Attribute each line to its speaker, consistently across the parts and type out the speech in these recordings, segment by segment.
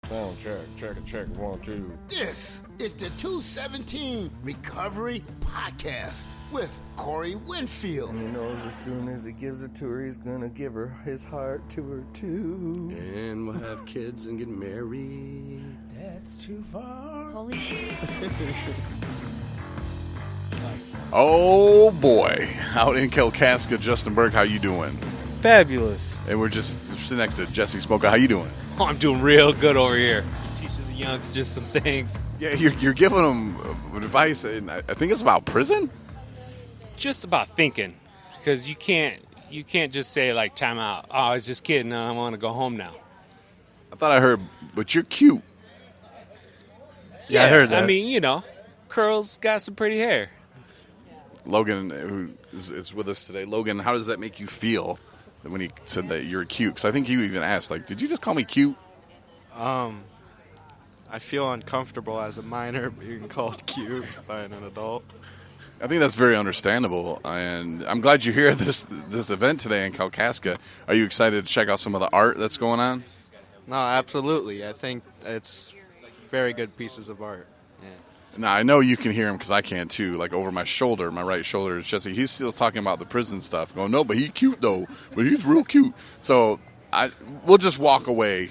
Speaker 1: Sound check, 1, 2.
Speaker 2: This is the 217 Recovery Podcast with Corey Winfield.
Speaker 3: And he knows as soon as he gives it to her, he's gonna give her his heart to her too.
Speaker 1: And we'll have kids and get married.
Speaker 4: That's too far.
Speaker 5: Holy shit.
Speaker 6: Oh boy, out in Kalkaska, Justin Berg, how you doing?
Speaker 4: Fabulous.
Speaker 6: And we're just sitting next to Jesse Smoker. How you doing?
Speaker 4: Oh, I'm doing real good over here. Teaching the youngs just some things.
Speaker 6: Yeah, you're giving them advice, and I think it's about prison.
Speaker 4: Just about thinking, because you can't just say like time out. Oh, I was just kidding. I want to go home now.
Speaker 6: I thought I heard, but you're cute.
Speaker 4: Yeah,
Speaker 3: I heard that.
Speaker 4: I mean, you know, curls got some pretty hair.
Speaker 6: Logan, who is with us today. Logan, how does that make you feel when he said that you're cute? Because I think you even asked, like, did you just call me cute?
Speaker 7: I feel uncomfortable as a minor being called cute by an adult.
Speaker 6: I think that's very understandable, and I'm glad you're here at this event today in Kalkaska. Are you excited to check out some of the art that's going on?
Speaker 7: No, absolutely. I think it's very good pieces of art. Yeah.
Speaker 6: Now, I know you can hear him because I can too, like over my shoulder, my right shoulder. Jesse, he's still talking about the prison stuff, going, no, but he's cute though, but he's real cute. So we'll just walk away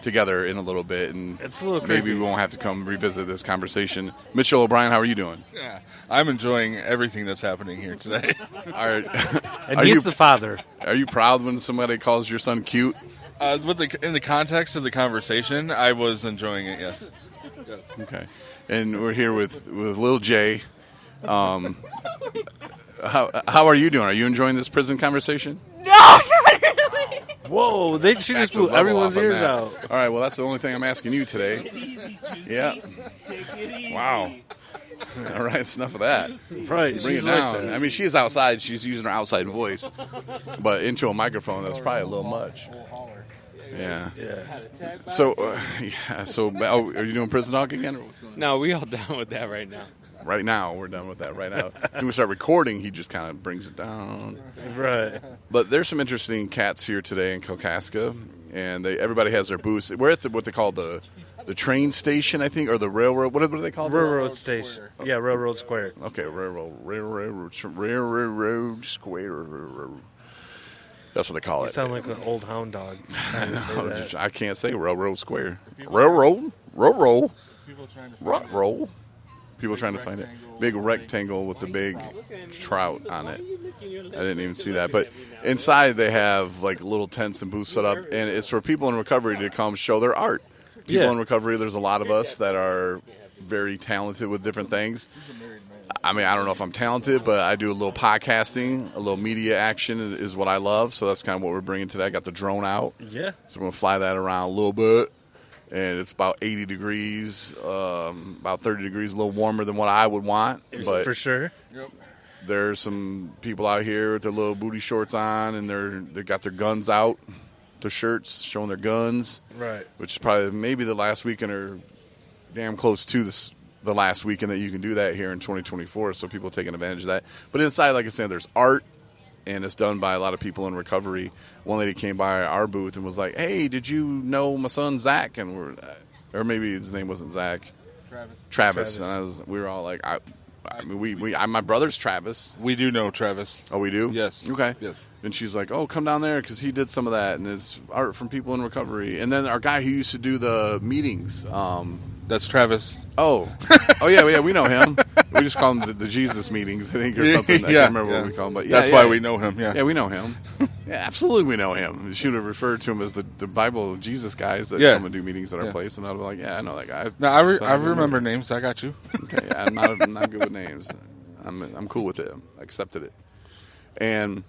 Speaker 6: together in a little bit, and
Speaker 3: It's a little
Speaker 6: maybe
Speaker 3: creepy.
Speaker 6: we won't have to come revisit this conversation. Mitchell O'Brien, how are you doing?
Speaker 8: Yeah, I'm enjoying everything that's happening here today.
Speaker 3: And he's the father.
Speaker 6: Are you proud when somebody calls your son cute?
Speaker 8: In the context of the conversation, I was enjoying it. Yes.
Speaker 6: Okay. And we're here with Lil J. How are you doing? Are you enjoying this prison conversation?
Speaker 3: Whoa, she just
Speaker 6: Back to
Speaker 3: blew
Speaker 6: level
Speaker 3: everyone's
Speaker 6: off on
Speaker 3: ears
Speaker 6: that.
Speaker 3: out.
Speaker 6: All right, well, that's the only thing I'm asking you today. Yeah. Wow. All right, it's enough of that.
Speaker 3: Right,
Speaker 6: Bring it
Speaker 3: she's like
Speaker 6: down.
Speaker 3: that.
Speaker 6: I mean, she's outside. She's using her outside voice. But into a microphone, that's probably a little much. Yeah.
Speaker 3: Yeah.
Speaker 6: So, are you doing prison talk again? Or what's going on?
Speaker 4: No, we all done with that right now.
Speaker 6: Right now, we're done with that right now. As soon as we start recording, he just kind of brings it down.
Speaker 3: Right.
Speaker 6: But there's some interesting cats here today in Kalkaska, and everybody has their booths. We're at what they call the train station, I think, or the railroad. What do they call this?
Speaker 3: Railroad station. Yeah, Railroad Square.
Speaker 6: Okay, railroad square. That's what they call
Speaker 3: You
Speaker 6: it.
Speaker 3: sound like an old hound dog. trying to say that.
Speaker 6: I can't say railroad square. Railroad. People trying to find it. Big rectangle with the big trout on it. I didn't even see that. But inside they have like little tents and booths set up, and it's for people in recovery to come show their art. People
Speaker 3: Yeah.
Speaker 6: in recovery, there's a lot of us that are very talented with different things. I mean, I don't know if I'm talented, but I do a little podcasting, a little media action is what I love. So that's kind of what we're bringing today. I got the drone out.
Speaker 3: Yeah.
Speaker 6: So we're going to fly that around a little bit. And it's about 80 degrees, about 30 degrees, a little warmer than what I would want. But
Speaker 3: For sure.
Speaker 6: there's some people out here with their little booty shorts on, and they got their guns out, their shirts showing their guns.
Speaker 3: Right.
Speaker 6: Which is probably maybe the last weekend or damn close to the last weekend that you can do that here in 2024. So people are taking advantage of that. But inside, like I said, there's art. And it's done by a lot of people in recovery. One lady came by our booth and was like, "Hey, did you know my son Zach?" And or maybe his name wasn't Zach. Travis. And we were all like, "I mean, my brother's Travis."
Speaker 8: We do know Travis.
Speaker 6: Oh, we do?
Speaker 8: Yes.
Speaker 6: Okay.
Speaker 8: Yes.
Speaker 6: And she's like, "Oh, come down there because he did some of that, and it's art from people in recovery." And then our guy who used to do the meetings.
Speaker 8: That's Travis.
Speaker 6: Oh, yeah, we know him. We just call him the Jesus meetings, I think, or something. I
Speaker 8: Yeah,
Speaker 6: can't remember
Speaker 8: yeah.
Speaker 6: what we call him, but yeah,
Speaker 8: That's
Speaker 6: yeah,
Speaker 8: why
Speaker 6: yeah.
Speaker 8: we know him. Yeah.
Speaker 6: Yeah, we know him. Yeah, absolutely we know him. You should have referred to him as the Bible Jesus guys that
Speaker 8: Yeah.
Speaker 6: come and do meetings at our
Speaker 8: Yeah.
Speaker 6: place, and I'd be like, yeah, I know that guy.
Speaker 8: No, I remember names. I got you.
Speaker 6: Okay, yeah, I'm not good with names. I'm cool with it. I accepted it. And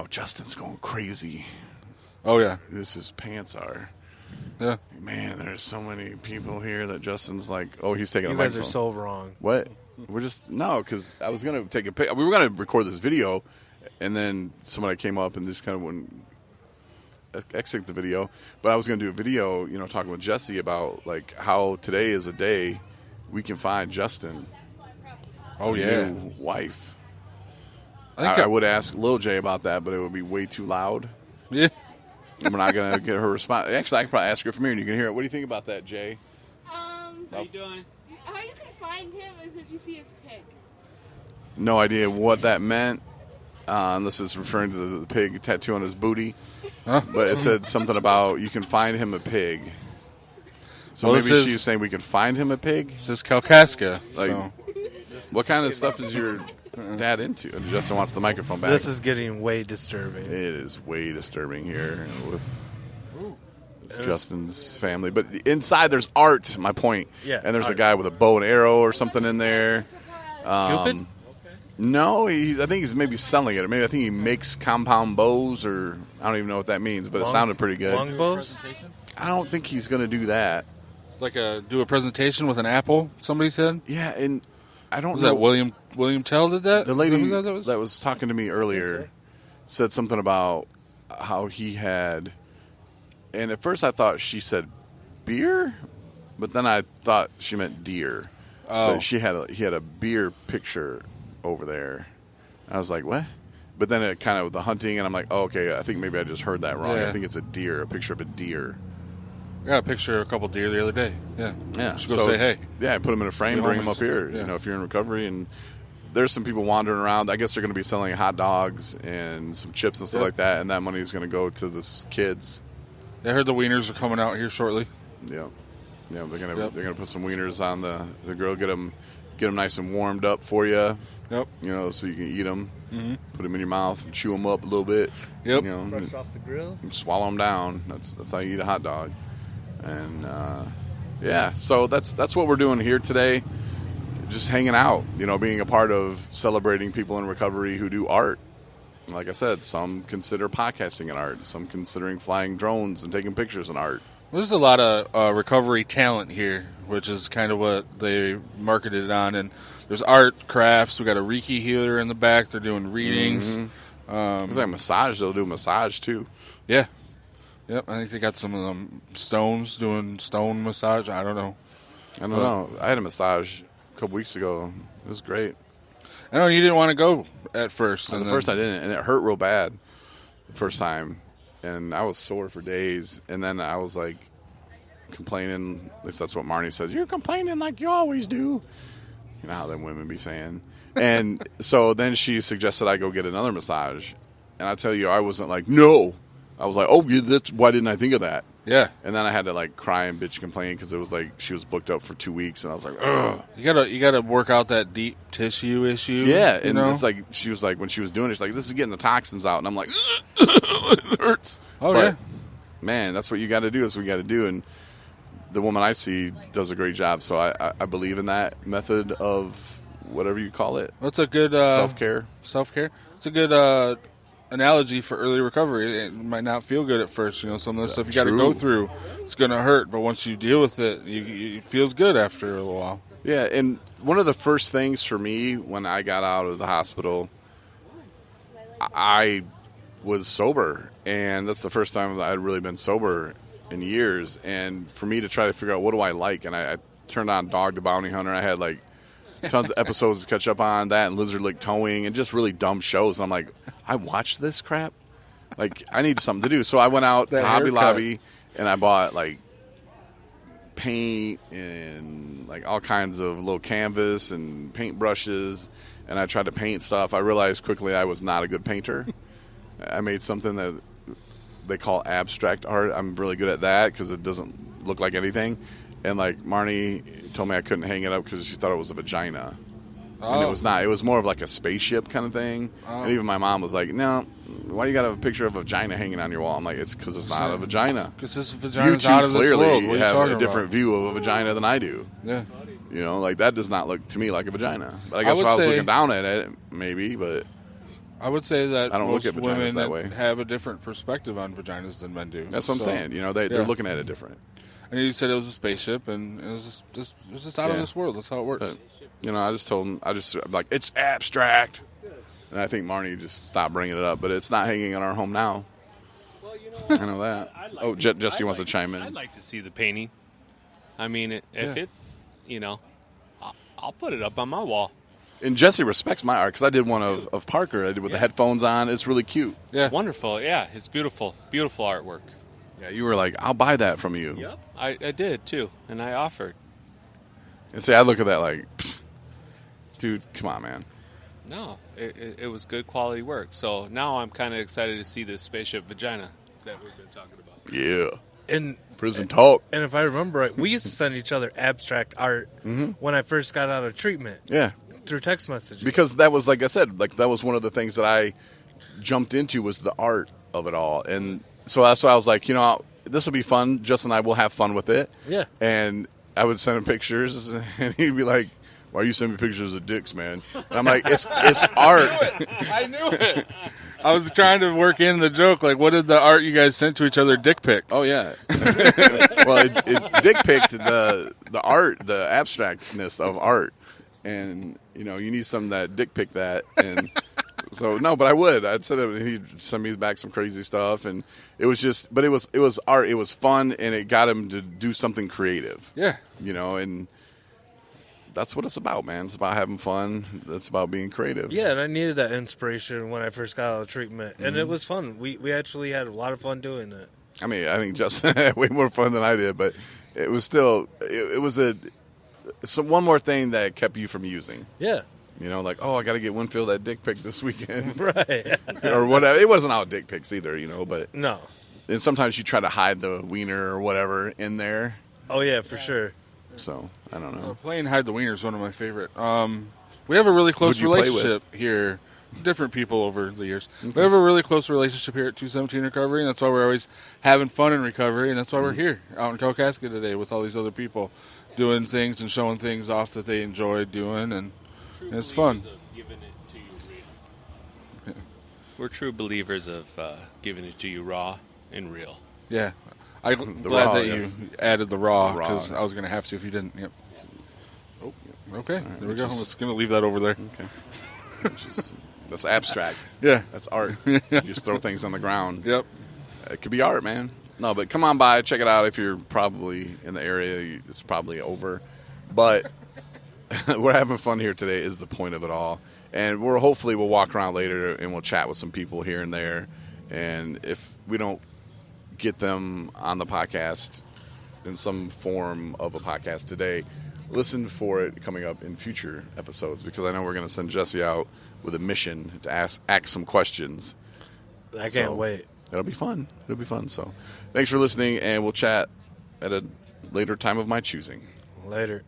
Speaker 6: Justin's going crazy.
Speaker 8: Oh yeah.
Speaker 6: His pants are.
Speaker 8: Yeah.
Speaker 6: Man, there's so many people here that Justin's like, oh, he's taking
Speaker 3: You
Speaker 6: a
Speaker 3: guys are
Speaker 6: microphone.
Speaker 3: so wrong.
Speaker 6: What? We're just because I was gonna take a pic. We were gonna record this video, and then somebody came up and just kind of wouldn't exit the video. But I was gonna do a video, talking with Jesse about like how today is a day we can find Justin.
Speaker 8: Oh
Speaker 6: a
Speaker 8: yeah.
Speaker 6: new wife.
Speaker 8: I think
Speaker 6: I would ask Lil J about that, but it would be way too loud.
Speaker 8: Yeah.
Speaker 6: We're not going to get her response. Actually, I can probably ask her from here and you can hear it. What do you think about that, Jay?
Speaker 4: How you doing?
Speaker 5: How you can find him is if you see his pic.
Speaker 6: No idea what that meant. Unless it's referring to the pig tattoo on his booty.
Speaker 8: Huh?
Speaker 6: But it said something about you can find him a pig. So
Speaker 8: Well,
Speaker 6: maybe
Speaker 8: this
Speaker 6: she
Speaker 8: is-
Speaker 6: was saying we can find him a pig?
Speaker 8: This is Kalkaska.
Speaker 6: Like,
Speaker 8: So.
Speaker 6: what kind of stuff is your dad into? And Justin wants the microphone back.
Speaker 3: This is getting way disturbing.
Speaker 6: It is way disturbing here with Justin's family. But inside there's art, my point.
Speaker 3: Yeah,
Speaker 6: And there's a
Speaker 3: art.
Speaker 6: guy with a bow and arrow or something in there.
Speaker 3: Cupid?
Speaker 6: No, I think he's maybe selling it. Or maybe I think he makes compound bows, or I don't even know what that means, but it sounded pretty good.
Speaker 3: Longbows?
Speaker 6: I don't think he's going to do that.
Speaker 8: Like do a presentation with an apple, somebody said?
Speaker 6: Yeah, and I don't
Speaker 8: Was
Speaker 6: know.
Speaker 8: that William Tell did that?
Speaker 6: The lady
Speaker 8: Is that
Speaker 6: that was talking to me earlier said something about how he had, and at first I thought she said beer, but then I thought she meant deer.
Speaker 8: Oh.
Speaker 6: But he had a beer picture over there. I was like, what? But then it kind of the hunting, and I'm like, oh, okay, I think maybe I just heard that wrong.
Speaker 8: Yeah.
Speaker 6: I think it's a picture of a deer.
Speaker 8: I got a picture of a couple deer the other day. Yeah.
Speaker 6: Yeah,
Speaker 8: Just go say hey.
Speaker 6: Yeah, put them in a frame,
Speaker 8: Be
Speaker 6: bring them
Speaker 8: homies.
Speaker 6: up here.
Speaker 8: Yeah.
Speaker 6: You know, if you're in recovery, and there's some people wandering around. I guess they're going to be selling hot dogs and some chips and stuff
Speaker 8: Yep.
Speaker 6: like that, and that money is going to go to the kids.
Speaker 8: I heard the wieners are coming out here shortly.
Speaker 6: Yeah, they're gonna
Speaker 8: Yep.
Speaker 6: they're gonna put some wieners on the grill, get them nice and warmed up for you.
Speaker 8: Yep.
Speaker 6: You know, so you can eat them, put them in your mouth, and chew them up a little bit.
Speaker 8: Yep.
Speaker 6: You know,
Speaker 3: Fresh off the grill?
Speaker 6: and swallow them down. That's how you eat a hot dog. And yeah, so that's what we're doing here today. Just hanging out, you know, being a part of celebrating people in recovery who do art. Like I said, some consider podcasting an art. Some considering flying drones and taking pictures an art.
Speaker 8: There's a lot of recovery talent here, which is kind of what they marketed it on. And there's art, crafts. We got a Reiki healer in the back. They're doing readings.
Speaker 6: It's like massage. They'll do massage too.
Speaker 8: Yeah. Yep. I think they got some of them stones doing stone massage. I don't know.
Speaker 6: I don't know. I had a massage a couple weeks ago. It was great.
Speaker 8: I know you didn't want to go at first.
Speaker 6: The first I didn't, and it hurt real bad the first time. And I was sore for days. And then I was like complaining. At least that's what Marnie says. You're complaining like you always do. You know how them women be saying. And so then she suggested I go get another massage. And I tell you, I wasn't like, no. I was like, oh, yeah, that's why didn't I think of that?
Speaker 8: Yeah.
Speaker 6: And then I had to like cry and bitch complain because it was like she was booked up for 2 weeks, and I was like, ugh.
Speaker 8: You gotta work out that deep tissue issue.
Speaker 6: Yeah,
Speaker 8: you
Speaker 6: and
Speaker 8: know?
Speaker 6: it's like she was like when she was doing it, she's like, this is getting the toxins out, and I'm like, it hurts.
Speaker 8: Oh,
Speaker 6: But,
Speaker 8: yeah.
Speaker 6: man, that's what you got to do. That's what you got to do, and the woman I see does a great job. So I believe in that method of whatever you call it,
Speaker 8: That's a good
Speaker 6: self-care.
Speaker 8: Self-care. It's a good analogy for early recovery. It might not feel good at first. You know, some of the stuff you got to go
Speaker 6: True.
Speaker 8: through, it's going to hurt. But once you deal with it, it feels good after a little while.
Speaker 6: Yeah, and one of the first things for me when I got out of the hospital, I was sober, and that's the first time I'd really been sober in years. And for me to try to figure out what do I like, and I turned on Dog the Bounty Hunter. I had like tons of episodes to catch up on that, and Lizard Lake Towing, and just really dumb shows. And I'm like, I watched this crap. Like, I need something to do. So I went out to
Speaker 8: That
Speaker 6: Hobby
Speaker 8: haircut.
Speaker 6: Lobby, and I bought like paint and like all kinds of little canvas and paint brushes, and I tried to paint stuff. I realized quickly I was not a good painter. I made something that they call abstract art. I'm really good at that because it doesn't look like anything. And like Marnie told me I couldn't hang it up because she thought it was a vagina. And it was not. It was more of like a spaceship kind of thing. And even my mom was like, no, why you got to have a picture of a vagina hanging on your wall? I'm like, it's because it's not a vagina.
Speaker 8: Because this
Speaker 6: You
Speaker 8: vagina's
Speaker 6: two
Speaker 8: out of this
Speaker 6: clearly
Speaker 8: world. What are you
Speaker 6: have
Speaker 8: talking
Speaker 6: a different
Speaker 8: about?
Speaker 6: view of a vagina than I do.
Speaker 8: Yeah.
Speaker 6: You know, like that does not look to me like a vagina. But I
Speaker 8: I
Speaker 6: guess if
Speaker 8: would
Speaker 6: I was
Speaker 8: say-
Speaker 6: looking down at it, maybe. But
Speaker 8: I would say that
Speaker 6: I don't look
Speaker 8: most
Speaker 6: at vaginas
Speaker 8: women
Speaker 6: that way.
Speaker 8: have a different perspective on vaginas than men do.
Speaker 6: that's what I'm
Speaker 8: So,
Speaker 6: saying. You know, they're
Speaker 8: yeah.
Speaker 6: looking at it different.
Speaker 8: And you said it was a spaceship, and it was just out of
Speaker 6: Yeah.
Speaker 8: this world. That's how it works.
Speaker 6: But, you know, I just told him, I'm like, it's abstract. And I think Marnie just stopped bringing it up, but it's not hanging in our home now. I know that. Oh, Jesse wants to chime in.
Speaker 4: I'd like to see the painting. I mean, if it's, you know, I'll put it up on my wall.
Speaker 6: And Jesse respects my art because I did one of Parker. I did with the headphones on. It's really cute.
Speaker 8: Yeah.
Speaker 4: Wonderful. Yeah, it's beautiful. Beautiful artwork.
Speaker 6: Yeah, you were like, I'll buy that from you.
Speaker 4: Yep. I did, too, and I offered.
Speaker 6: And see, I look at that like, pfft, dude, come on, man.
Speaker 4: No, it was good quality work. So now I'm kind of excited to see this spaceship vagina that we've been talking about.
Speaker 6: Yeah.
Speaker 9: And
Speaker 6: Prison talk.
Speaker 9: and if I remember right, we used to send each other abstract art when I first got out of treatment
Speaker 6: Yeah.
Speaker 9: through text messages.
Speaker 6: Because that was, like I said, like that was one of the things that I jumped into was the art of it all. And so that's why I was like, this will be fun. Justin and I will have fun with it.
Speaker 9: Yeah.
Speaker 6: And I would send him pictures, and he'd be like, why are you sending me pictures of dicks, man? And I'm like, it's art.
Speaker 8: I knew it. I was trying to work in the joke. Like, what did the art you guys sent to each other dick pic?
Speaker 6: Oh, yeah. Well, it dick picked the art, the abstractness of art. And, you need something that dick pick that. And so, no, but I would. I'd send him, he'd send me back some crazy stuff. And it was just, but it was art. It was fun, and it got him to do something creative.
Speaker 8: Yeah.
Speaker 6: And that's what it's about, man. It's about having fun. It's about being creative.
Speaker 9: Yeah, and I needed that inspiration when I first got out of treatment, and it was fun. We actually had a lot of fun doing it.
Speaker 6: I mean, I think Justin had way more fun than I did, but it was still, it was one more thing that kept you from using.
Speaker 9: Yeah.
Speaker 6: Like, I got to get Winfield that dick pic this weekend.
Speaker 9: Right.
Speaker 6: Or whatever. It wasn't all dick pics either, but.
Speaker 9: No.
Speaker 6: And sometimes you try to hide the wiener or whatever in there.
Speaker 9: Oh, yeah, for sure.
Speaker 6: So, I don't know.
Speaker 8: Playing Hide the Wiener is one of my favorite. We have a really close
Speaker 6: Who'd you play
Speaker 8: relationship here. Different people over the years. Okay. We have a really close relationship here at 217 Recovery, and that's why we're always having fun in recovery, and that's why we're here out in Kalkaska today with all these other people doing things and showing things off that they enjoy doing, and it's fun.
Speaker 4: We're true believers of giving it to you raw and real.
Speaker 8: Yeah. I'm glad
Speaker 6: raw,
Speaker 8: that
Speaker 6: yes.
Speaker 8: you added the raw, because
Speaker 6: raw.
Speaker 8: I was going to have to if you didn't. Yep.
Speaker 6: Oh,
Speaker 8: Okay,
Speaker 6: right,
Speaker 8: there we go. I'm
Speaker 6: just-
Speaker 8: just going to leave that over there.
Speaker 6: Okay. That's abstract.
Speaker 8: Yeah.
Speaker 6: That's art. You just throw things on the ground.
Speaker 8: Yep.
Speaker 6: It could be art, man. No, but come on by. Check it out if you're probably in the area. It's probably over. But we're having fun here today is the point of it all. And hopefully we'll walk around later and we'll chat with some people here and there. And if we don't get them on the podcast in some form of a podcast today, listen for it coming up in future episodes, because I know we're going to send Jesse out with a mission to ask some questions.
Speaker 9: I can't wait.
Speaker 6: It'll be fun. It'll be fun. So thanks for listening, and we'll chat at a later time of my choosing.
Speaker 9: Later.